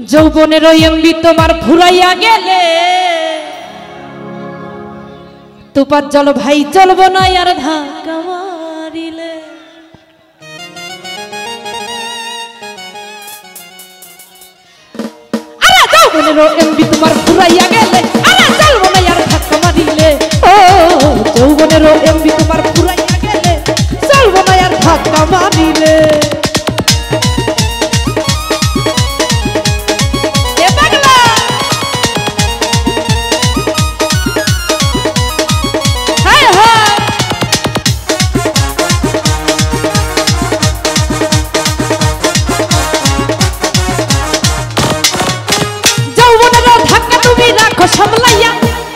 যৌবনের এমবি তোমার ফুরাইয়া গেলে তুপার জল ভাই চলবো না আর ধাক্কা মারিলে। আরে যৌবনের এমবি তোমার ফুরাইয়া গেলে আরে চলবো না আর ধাক্কা মারিলে। ও যৌবনের এমবি তোমার ফুরাইয়া গেলে চলবো না আর ধাক্কা মারিলে। সামলাইয়া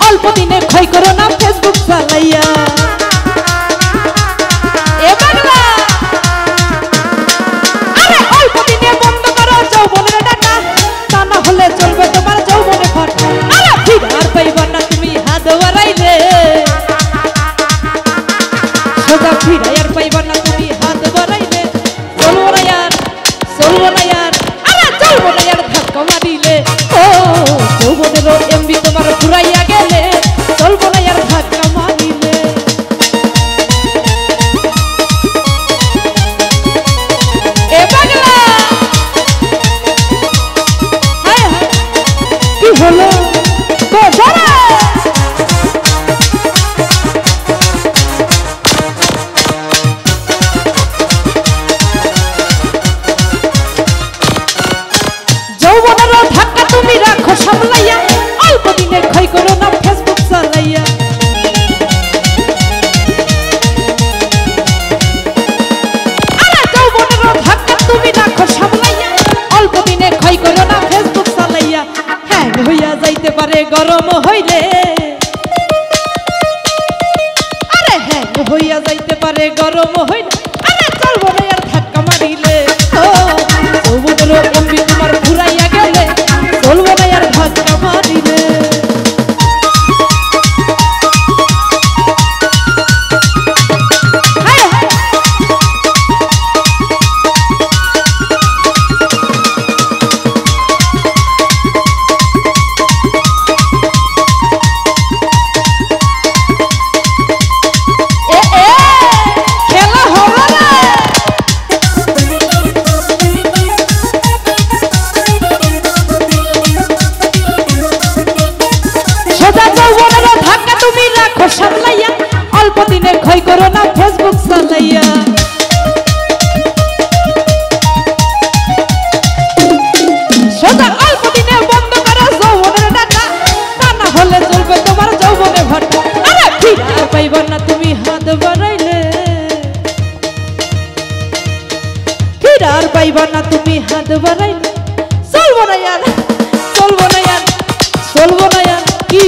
অল্প দিনে ক্ষয় করো না ফেসবুক চালাইয়া। এ বাংলা আরে অল্প দিনে বন্ধ করো যৌবনের ডাকা, তা না হলে চলবে তোমার যৌবনে ফাটা। আরে ফিরার পাইবা না তুমি হাত বাড়াইলে, সোজা ফিরার পাইবা না তুমি হাত বাড়াইলে। চলবো না ইয়ার চলবো না ইয়ার আরে চলবো না ইয়ার ধাক্কা মারিলে। ও যৌবনের এমবি তোমার ফুরাইয়া গেলে চলবো না আর ধাক্কা মারিলে। এ বাংলা হায় হায় কি হলো বোঝারা। যৌবনের ধাক্কা তুমি রাখো সামলাইয়া অল্প দিনে ক্ষয় করো না ফেসবুক চালাইয়া। আরে যৌবনের ধাক্কা তুমি রাখো সামলাইয়া অল্প দিনে ক্ষয় করো না ফেসবুক চালাইয়া। হ্যাং হইয়া যাইতে পারে গরম হইলে, আরে হ্যাং হইয়া যাইতে পারে গরম হইলে। আরে চলবো না আর ধাক্কা মারিলে। ও যৌবনের এমবি তোমার ফুরাইয়া গেলে চলবো না আর ধাক্কা মারিলে। সামলাইয়া অল্প দিনে ক্ষয় করো না ফেসবুক চালাইয়া। সোজা অল্প দিনে বন্ধ করো যৌবনের ডাকা, তা না হলে চলবে তোমার যৌবনে ভাটা। আরে ফিরার পাইবা না তুমি হাত বাড়াইলে, ফিরার পাইবা না তুমি হাত বাড়াইলে। চলবো না ইয়ার চলবো না ইয়ার চলবো না ইয়ার কি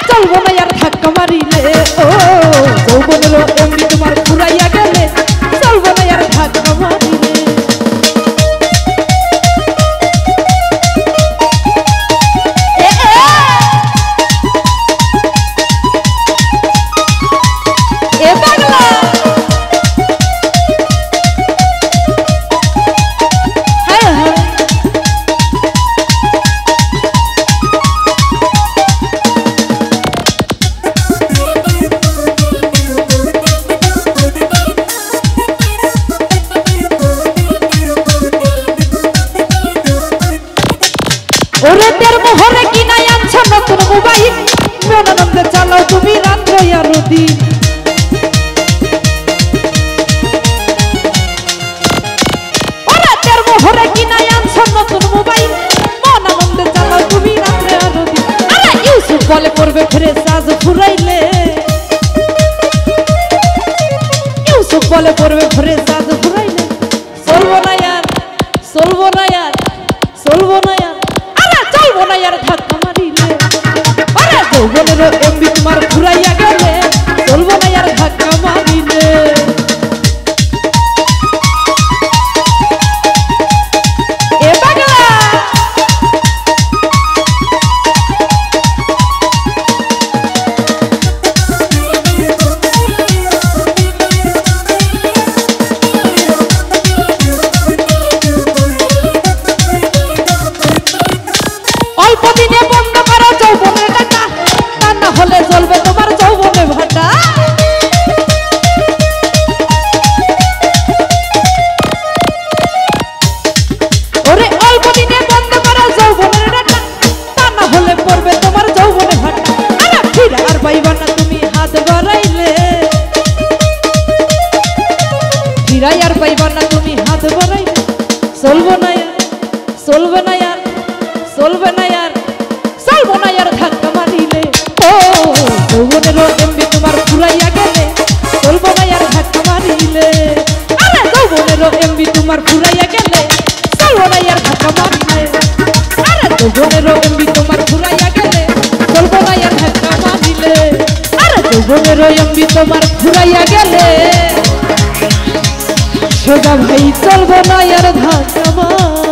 চলবো না আর ধাক্কা মারিলে। ও যৌবনের এমবি তোমার ফুরাইয়া গেলে চলবো না আর ধাক্কা মারিলে। এ বাংলা হ্যাঁ হ্যাঁ ওরে তের মোহরে কিনা আনছো নতুন মোবাইল, মনানন্দে চালাও তুমি রাত্র আর দিন। ওরে তের মোহরে কিনা আনছো নতুন মোবাইল, মনানন্দে চালাও তুমি রাত্র আর দিন। আরে ইউসুফ বলে পড়বে ফিরে সাজ ফুরাইলে, ইউসুফ বলে পড়বে ফিরে সাজ ফুরাইলে। চলবো না আর চলবো না আর চলবো না আর চলবো না আর ধাক্কা মারিলে। আরে যৌবনের এমবি তোমার ফুরাইয়া গেলে চলবো না আর ধাক্কা মারিলে। এ বাংলা তোমার ফুরাইয়া গেলে চলবো না আর ধাক্কা মারিলে আরে যৌবনের এমবি তোমার ফুরাইয়া গেলে চলবো না আর ধাক্কা মারিলে আরে যৌবনের এমবি তোমার ফুরাইয়া গেলে সোজা ভাই চলবো না আর ধাক্কা মারিলে